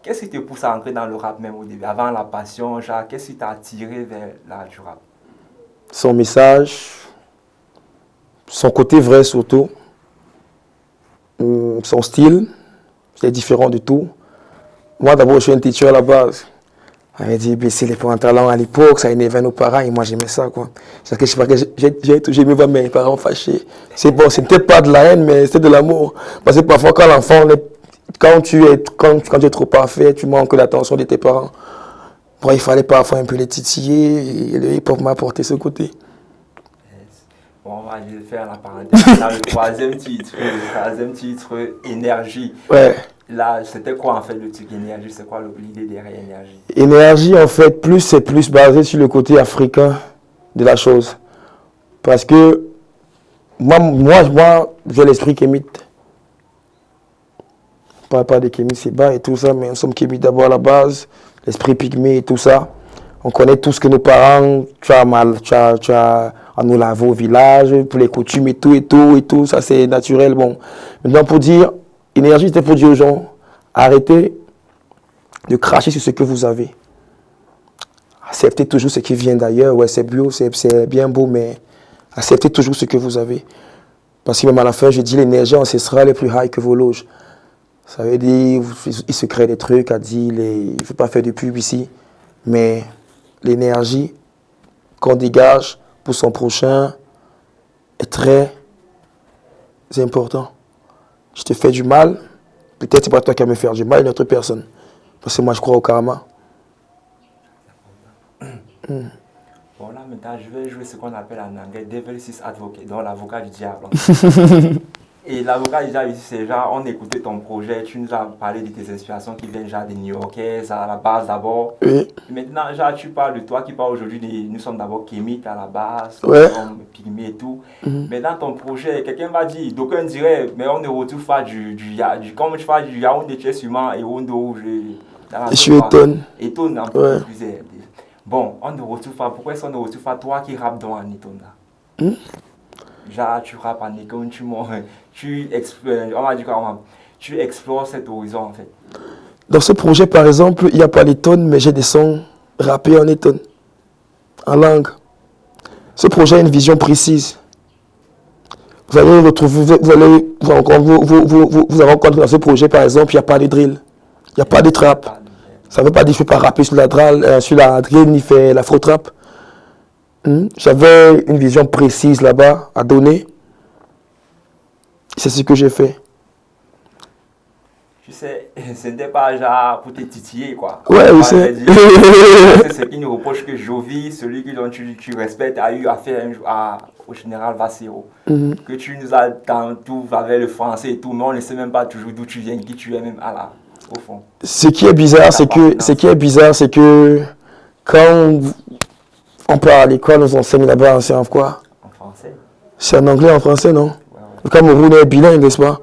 qu'est-ce qui te pousse à entrer dans le rap même au début, avant la passion, genre, qu'est-ce qui t'a attiré vers l'art du rap? Son message, son côté vrai surtout, son style, c'est différent de tout. Moi d'abord je suis un teacher à la base. On avait dit baisser les parents talents à l'époque, ça énervait nos parents et moi j'aimais ça quoi. C'est que je sais pas que j'ai aimé voir mes parents fâchés. C'est bon, c'était pas de la haine mais c'était de l'amour. Parce que parfois quand l'enfant, quand tu es trop parfait, tu manques l'attention de tes parents. Bon, il fallait parfois un peu les titiller et le hip-hop m'a apporté ce côté. Bon, on va faire la parenthèse. Là, le troisième titre, Énergie. Ouais. Là, c'était quoi en fait le truc Énergie? C'est quoi l'idée derrière Énergie? Énergie, en fait, c'est plus basé sur le côté africain de la chose. Parce que moi j'ai l'esprit kémite. Pas de kémite, c'est bas et tout ça, mais nous sommes kémites d'abord à la base, l'esprit pygmée et tout ça. On connaît tout ce que nos parents, tu as à nous laver au village, pour les coutumes et tout, ça c'est naturel. Bon. Maintenant, pour dire, Énergie, c'était pour dire aux gens, arrêtez de cracher sur ce que vous avez. Acceptez toujours ce qui vient d'ailleurs. Ouais, c'est beau, c'est bien beau, mais acceptez toujours ce que vous avez. Parce que même à la fin, je dis l'énergie ancestrale est plus high que vos loges. Ça veut dire, il se crée des trucs à dire, il ne faut pas faire de pub ici, mais l'énergie qu'on dégage pour son prochain est très important. Je te fais du mal, peut-être c'est pas toi qui vas me faire du mal, une autre personne. Parce que moi, je crois au karma. Bon, là, maintenant, je vais jouer ce qu'on appelle en anglais Devil's Advocate, donc l'avocat du diable. Et l'avocat du diable, ici, c'est genre, on écoutait ton projet, tu nous as parlé de tes inspirations qui viennent genre des New-Yorkais, à la base d'abord. Oui. Maintenant, genre, tu parles de toi qui parles aujourd'hui, nous sommes d'abord kémites à la base, Ouais. nous sommes pygmées et tout. Mais dans ton projet, quelqu'un va dire, d'aucuns diraient, mais on ne retrouve pas comme tu fais du Yaoundé, tu es sûrement et Ondo, je suis étonné. Étonne un peu plus. Bon, on ne retrouve pas, pourquoi est-ce qu'on ne retrouve pas toi qui rappes dans un étonne là? Genre, tu rappes en étonne, tu explores cet horizon en fait. Dans ce projet, par exemple, il n'y a pas l'étonne, mais j'ai des sons rappés en étonne, en langue. Ce projet a une vision précise. Vous allez retrouver, vous allez rencontrer dans ce projet, par exemple, il n'y a pas de drill, il n'y a pas de trap. Ça ne veut pas dire que je ne peux pas rapper sur la drill ni faire l'afro-trap. J'avais une vision précise là-bas à donner. C'est ce que j'ai fait. Tu sais, ce n'était pas genre pour te titiller quoi. Ouais, oui, c'est. C'est ce qui nous reproche que Jovi, celui dont tu respectes, a eu affaire au général Vassero. Que tu nous as dans tout avec le français et tout, mais on ne sait même pas toujours d'où tu viens, qui tu es même à la. Au fond. Ce qui est bizarre, c'est que quand on part à l'école, nous enseigne là-bas, c'est en quoi? En français. C'est en anglais, en français, non? Ouais. Le Cameroun est bilingue, n'est-ce pas?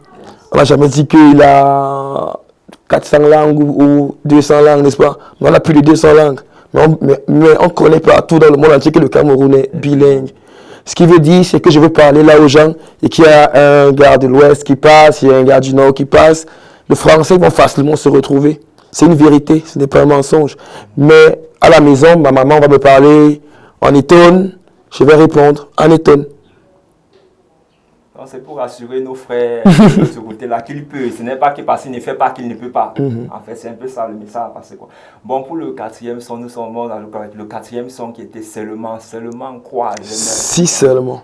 On n'a jamais dit qu'il a 400 langues ou 200 langues, n'est-ce pas? On a plus de 200 langues. Mais on connaît partout dans le monde entier que le Cameroun est bilingue. Ce qui veut dire, c'est que je veux parler là aux gens et qu'il y a un gars de l'Ouest qui passe, il y a un gars du Nord qui passe. Le français vont facilement se retrouver. C'est une vérité, ce n'est pas un mensonge. Mais à la maison, ma maman va me parler en étonne, je vais répondre en étonne. C'est pour rassurer nos frères de ce côté-là qu'il peut. Ce n'est pas que parce qu'il ne fait pas qu'il ne peut pas. En fait, c'est un peu ça le message à passer, quoi. Bon, pour le quatrième son, nous sommes dans le quatrième son qui était seulement quoi? Si seulement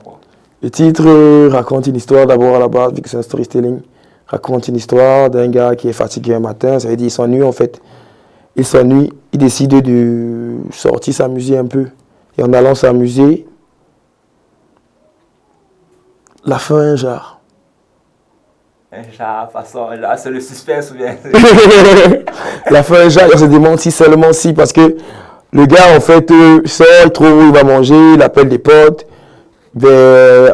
Quoi. Le titre raconte une histoire d'abord à la base, vu que c'est un storytelling. Raconte une histoire d'un gars qui est fatigué un matin, ça veut dire qu'il s'ennuie en fait. Il s'ennuie, il décide de sortir s'amuser un peu. Et en allant s'amuser, la fin, genre. C'est le suspense ou bien. La fin, genre, il se demande si seulement si, parce que le gars en fait sort, il trouve où il va manger, il appelle des potes.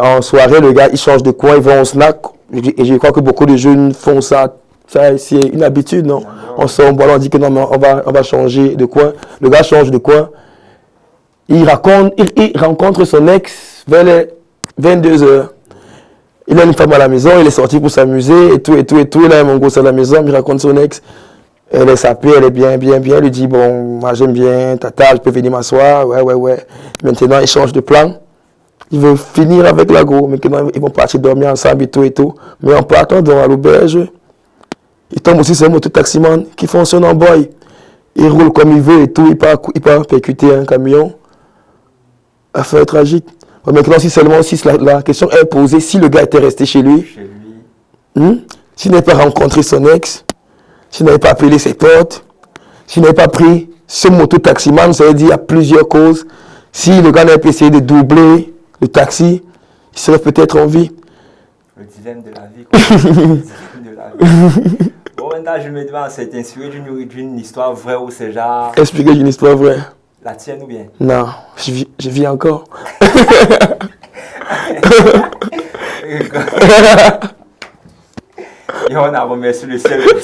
En soirée, le gars il change de coin, il va en snack. Et je crois que beaucoup de jeunes font ça. Ça, c'est une habitude, non? On sort, on dit que non, mais on va changer de coin. Le gars change de coin. Il rencontre son ex vers les 22h. Il a une femme à la maison, il est sorti pour s'amuser et tout, et tout, et tout. Il a un gosse à la maison, il raconte son ex. Elle est sapée, elle est bien, bien, bien. Il lui dit, bon, moi j'aime bien, tata, je peux venir m'asseoir. Ouais, ouais, ouais. Maintenant, il change de plan. Il veut finir avec la go. Maintenant, ils vont partir dormir ensemble et tout, et tout. Mais en partant à l'auberge, il tombe aussi sur un mototaximan qui fonctionne en boy. Il roule comme il veut et tout. Il part percuter un camion. Affaire tragique. Maintenant, si seulement si la question est posée, si le gars était resté chez lui, s'il n'avait pas rencontré son ex, s'il n'avait pas appelé ses potes, s'il n'avait pas pris ce moto-taximan, ça veut dire qu'il y a plusieurs causes. Si le gars n'avait pas essayé de doubler le taxi, il serait peut-être en vie. Le dilemme de la vie, quoi. Le dilemme de la vie. Bon, maintenant, je me demande, c'est inspiré d'une histoire vraie ou c'est genre Expliquer une histoire vraie. la tienne ou bien? Non, je vis encore. Et on a remercié le ciel pour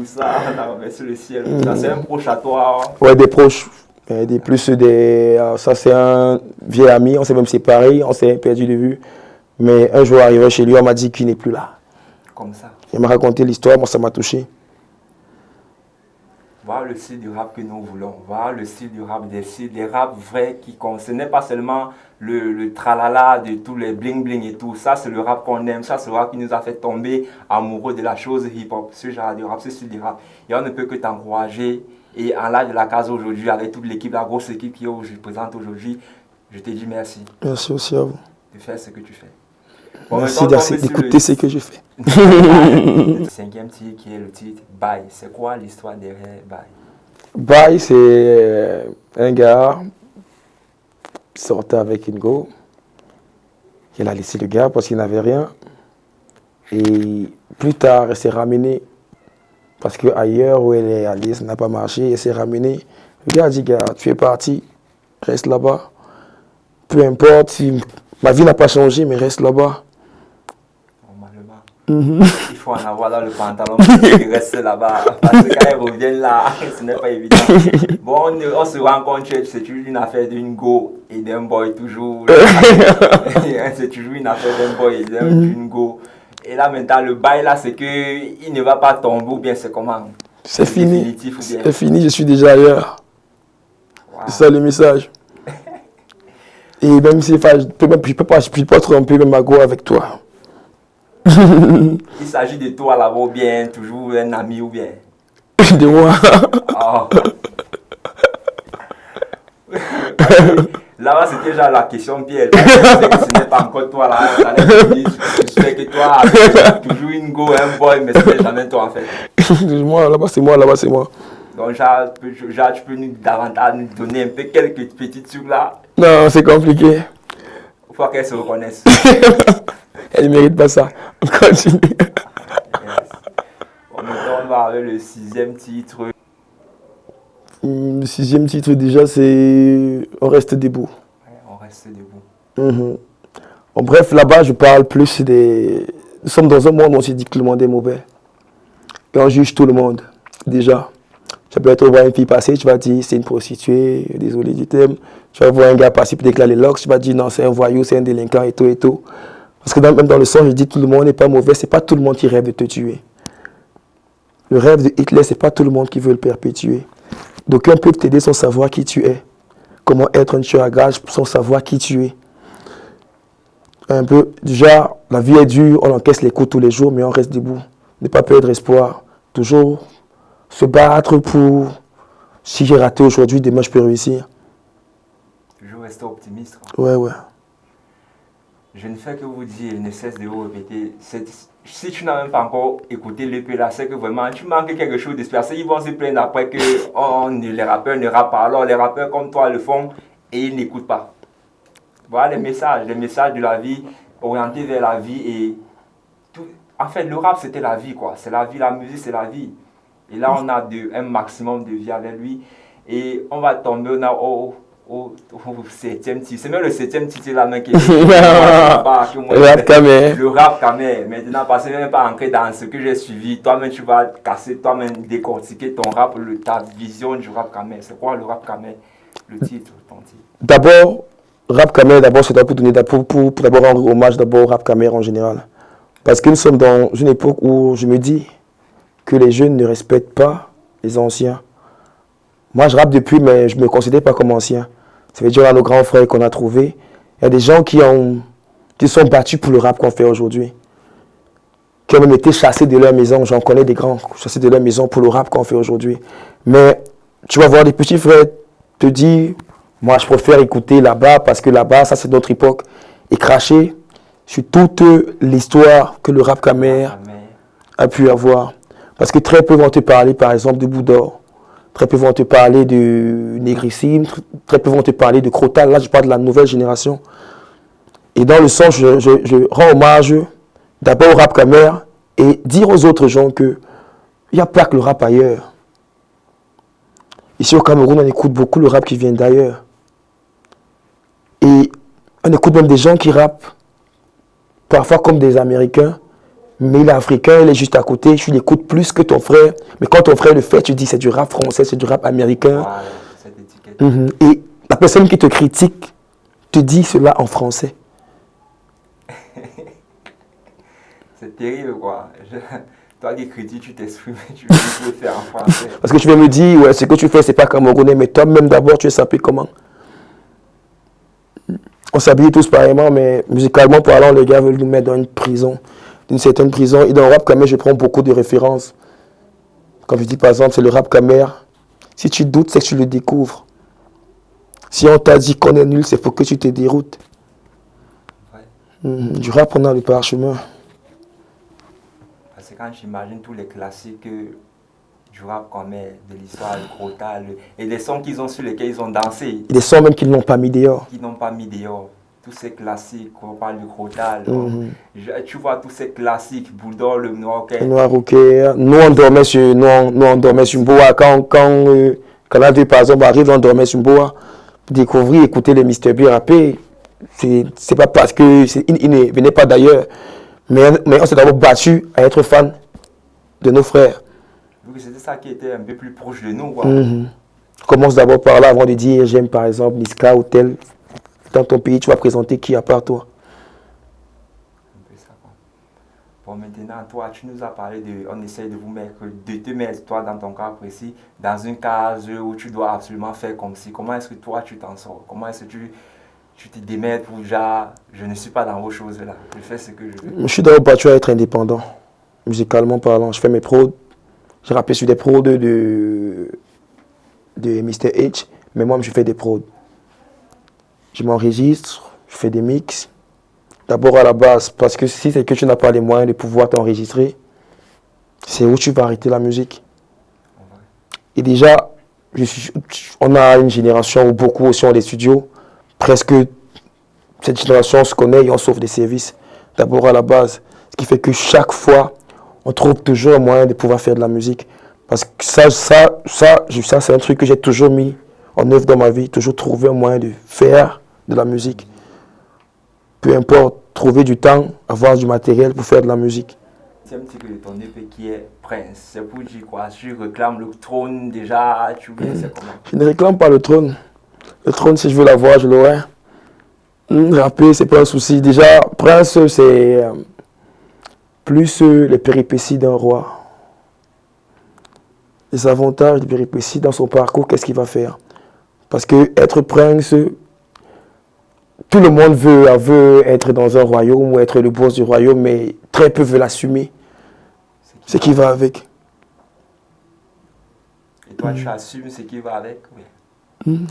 ça. On a remercié le ciel pour ça. C'est un proche à toi. Ouais, des proches. Ça, c'est un vieil ami. On s'est même séparés. On s'est perdu de vue. Mais un jour, arrivé chez lui, on m'a dit qu'il n'est plus là. Comme ça. Il m'a raconté l'histoire. Moi, ça m'a touché. Voir le style du rap que nous voulons, voir le style du rap, des rap vrais qui ce n'est pas seulement le tralala de tous les bling bling et tout. Ça, c'est le rap qu'on aime, ça, c'est le rap qui nous a fait tomber amoureux de la chose hip-hop, ce genre de rap, ce style de rap. Et on ne peut que t'encourager. Et en l'âge de la case aujourd'hui, avec toute l'équipe, la grosse équipe qui est présente aujourd'hui, je te dis merci. Merci aussi à vous. De faire ce que tu fais. Bon, merci d'écouter ce que je fais. Le 5e titre qui est le titre Bye. C'est quoi l'histoire derrière Bye? Bye, c'est un gars qui sortait avec une go. Il a laissé le gars parce qu'il n'avait rien. Et plus tard, elle s'est ramenée. Parce qu'ailleurs où elle est allée, ça n'a pas marché. Elle s'est ramenée. Le gars a dit, gars, tu es parti, reste là-bas. Peu importe, si ma vie n'a pas changé, mais reste là-bas. Il faut en avoir dans le pantalon pour qu'il reste là-bas. Parce que quand ils reviennent là, ce n'est pas évident. Bon, on se rencontre, c'est toujours une affaire d'une go et d'un boy, toujours. C'est toujours une affaire d'un boy et d'une go. Et là, maintenant, le bail là, c'est qu'il ne va pas tomber ou bien c'est comment? C'est fini. C'est fini, je suis déjà ailleurs. Wow. C'est ça le message. Et même si je ne peux pas tromper même ma go avec toi. Il s'agit de toi là-bas ou bien toujours un ami ou bien? De moi. Oh. Là-bas, c'était déjà la question piège. Ce n'est pas encore toi là. Je sais que toi, toujours une go, un boy, mais ce n'est jamais toi en fait. Moi, là-bas, c'est moi, là-bas, c'est moi. Donc, genre, tu peux nous donner un peu quelques petites trucs là? Non, c'est compliqué. Il faut qu'elle se reconnaisse. Elle ne mérite pas ça. On continue. Yes. Bon, maintenant, on va avec le 6e titre. Le 6e titre, déjà, c'est On reste debout. Ouais, on reste debout. Bon, bref, là-bas, je parle plus des... Nous sommes dans un monde où on se dit que tout le monde est mauvais. Et on juge tout le monde, déjà. Tu peux être voir une fille passer, tu vas dire c'est une prostituée, désolé du thème. Tu vas voir un gars passer pour déclarer les locks, tu vas dire non, c'est un voyou, c'est un délinquant et tout et tout. Parce que même dans le son, je dis tout le monde n'est pas mauvais, c'est pas tout le monde qui rêve de te tuer. Le rêve de Hitler, c'est pas tout le monde qui veut le perpétuer. D'aucuns peuvent t'aider sans savoir qui tu es. Comment être un tueur à gages sans savoir qui tu es. Un peu, déjà, la vie est dure, on encaisse les coups tous les jours, mais on reste debout. Ne pas perdre espoir. Toujours se battre pour, si j'ai raté aujourd'hui, demain je peux réussir. Toujours rester optimiste. Ouais, ouais. Je ne fais que vous dire, ne cesse de vous répéter. Si tu n'as même pas encore écouté l'EP là, c'est que vraiment tu manques quelque chose d'espèce. Ils vont se plaindre après que les rappeurs ne rappent pas. Alors les rappeurs comme toi le font et ils n'écoutent pas. Voilà les messages de la vie, orientés vers la vie et tout. En fait, le rap c'était la vie quoi. C'est la vie, la musique c'est la vie. Et là on a un maximum de vie avec lui et on va tomber au 7e titre. C'est même le 7e titre là même qui est le rap camé. Le rap camé. Maintenant, parce que même pas ancré dans ce que j'ai suivi, toi-même tu vas casser, toi-même décortiquer ton rap, ta vision du rap camé. C'est quoi le rap camé? Le titre, ton titre. D'abord, Rap Camer, d'abord, c'est pour donner pour d'abord rendre hommage d'abord au Rap Camer en général. Parce que nous sommes dans une époque où je me dis que les jeunes ne respectent pas les anciens. Moi, je rappe depuis, mais je ne me considère pas comme ancien. Ça veut dire à nos grands frères qu'on a trouvés. Il y a des gens qui sont battus pour le rap qu'on fait aujourd'hui. Qui ont même été chassés de leur maison. J'en connais des grands chassés de leur maison pour le rap qu'on fait aujourd'hui. Mais tu vas voir des petits frères te dire, moi, je préfère écouter là-bas parce que là-bas, ça, c'est notre époque. Et cracher sur toute l'histoire que le Rap Camer a pu avoir. Parce que très peu vont te parler, par exemple, de Boudor. Très peu vont te parler de Négrissime. Très peu vont te parler de Crotal. Là, je parle de la nouvelle génération. Et dans le sens, je rends hommage d'abord au Rap Camer et dire aux autres gens qu'il n'y a pas que le rap ailleurs. Ici au Cameroun, on écoute beaucoup le rap qui vient d'ailleurs. Et on écoute même des gens qui rappent, parfois comme des Américains, mais il est africain, il est juste à côté, tu l'écoutes plus que ton frère. Mais quand ton frère le fait, tu dis c'est du rap français, c'est du rap américain. Ouais, cette étiquette. Et la personne qui te critique te dit cela en français. C'est terrible, quoi. Toi qui critiques, tu t'exprimes, tu veux le faire en français. Parce que tu vas me dire, ouais, ce que tu fais, c'est pas camerounais, mais toi-même d'abord, tu es sapé comment? On s'habille tous pareillement, mais musicalement parlant, les gars veulent nous mettre dans une prison, d'une certaine prison. Et dans le Rap Camer, je prends beaucoup de références. Comme je dis par exemple, c'est le Rap Camer. Si tu doutes, c'est que tu le découvres. Si on t'a dit qu'on est nul, c'est pour que tu te déroutes. Ouais. Du rap, on a le parchemin. Parce que quand j'imagine tous les classiques du rap qu'on met, de l'histoire, le Crotal, et les sons qu'ils ont sur lesquels ils ont dansé, Et des sons même qu'ils n'ont pas mis dehors. qu'ils n'ont pas mis dehors. Tous ces classiques, on parle du Crotal, tu vois tous ces classiques, Bulldog, le Noir, Le Noir Rocker. Nous, on dormait sur Mboa. Quand la deux, par exemple, arrive, on dormait sur Mboa. Découvrir, écouter les Mr. B rapper. C'est pas parce que il ne venait pas d'ailleurs. Mais on s'est d'abord battu à être fan de nos frères. C'était ça qui était un peu plus proche de nous. Quoi. Commence d'abord par là avant de dire j'aime par exemple Niska ou tel. Dans ton pays, tu vas présenter qui à part toi. Un peu ça, quoi. Bon, maintenant, toi, tu nous as parlé de. On essaye de te mettre, toi, dans ton cas précis, dans une case où tu dois absolument faire comme si. Comment est-ce que toi, tu t'en sors? Comment est-ce que tu te démènes pour genre, je ne suis pas dans vos choses là, je fais ce que je veux. Je suis d'abord battu à être indépendant, musicalement parlant. Je fais mes prods, j'ai rappé sur des prods de Mr. H, mais moi je fais des prods. Je m'enregistre, je fais des mix. D'abord à la base, parce que si c'est que tu n'as pas les moyens de pouvoir t'enregistrer, c'est où tu vas arrêter la musique. Et déjà, on a une génération où beaucoup aussi ont des studios. Presque cette génération se connaît et on s'offre des services d'abord à la base. Ce qui fait que chaque fois, on trouve toujours un moyen de pouvoir faire de la musique. Parce que ça c'est un truc que j'ai toujours mis en œuvre dans ma vie. Toujours trouver un moyen de faire de la musique. Peu importe, trouver du temps, avoir du matériel pour faire de la musique. C'est un petit peu de ton EP qui est Prince. C'est pour dire quoi? Tu réclames le trône déjà, tu viens, c'est comment? Je ne réclame pas le trône. Le trône, si je veux l'avoir, je l'aurai. Rapper, c'est pas un souci. Déjà, Prince, c'est plus les péripéties d'un roi. Les avantages des péripéties dans son parcours, qu'est-ce qu'il va faire? Parce que être prince, tout le monde veut être dans un royaume ou être le boss du royaume, mais très peu veulent l'assumer. Ce qui va avec. Et toi, tu assumes ce qui va avec? Oui.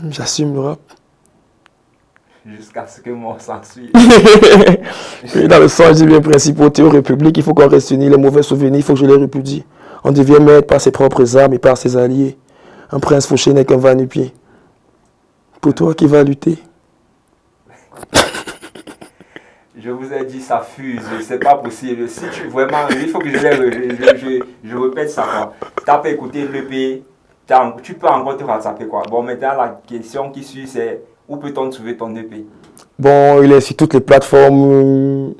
J'assume le rap. Jusqu'à ce que moi s'ensuit. Dans le sens, je dis bien principauté aux républiques, il faut qu'on reste unis. Les mauvais souvenirs, il faut que je les répudie. On devient maître par ses propres armes et par ses alliés. Un prince fauché n'est qu'un va-nu-pied. Pour toi qui vas lutter. Je vous ai dit, ça fuse, c'est pas possible. Si tu vraiment, il faut que je répète ça. Quoi. Tu n'as pas écouté l'EP, tu peux encore te rattraper. Quoi. Bon, maintenant, la question qui suit, c'est où peut-on trouver ton EP? Bon, il est sur toutes les plateformes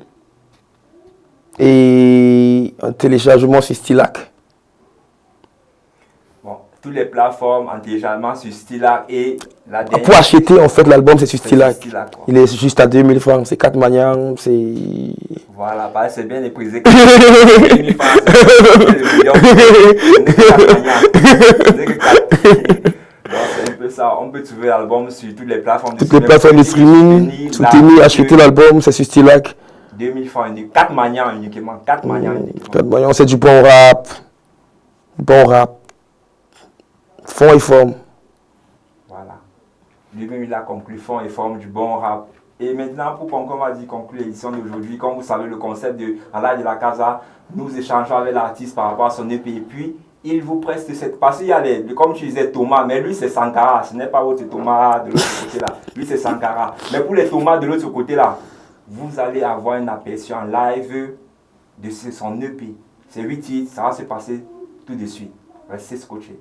et un téléchargement sur Stilac. Bon, toutes les plateformes en téléchargement sur Stillac et la dernière. Pour acheter, en fait, l'album, c'est sur Stillac. Stillac, quoi. Il est juste à 2000 francs. C'est 4 manières. C'est. Voilà, bah, c'est bien éprisé. 2000 francs, c'est le million. Ce n'est que 4 manières. Ce n'est que 4. Donc, c'est un peu ça. On peut trouver l'album sur toutes les plateformes de Toutes les plateformes de streaming. Soutenir, acheter l'album, c'est sur Stillac. 2000 francs uniques. 4 manières uniquement. 4 manières uniquement. 4 manières, c'est du bon rap. Bon rap. Fond et forme. Voilà. Lui-même, il a conclu fond et forme du bon rap. Et maintenant, pour conclure l'édition d'aujourd'hui, comme vous savez, le concept de En live de la Casa, nous échangeons avec l'artiste par rapport à son EP. Et puis, il vous preste cette. Parce qu'il y a comme tu disais, Thomas, mais lui, c'est Sankara. Ce n'est pas votre Thomas de l'autre côté là. Lui, c'est Sankara. Mais pour les Thomas de l'autre côté là, vous allez avoir un aperçu en live de son EP. C'est 8 titres, ça va se passer tout de suite. Restez scotchés.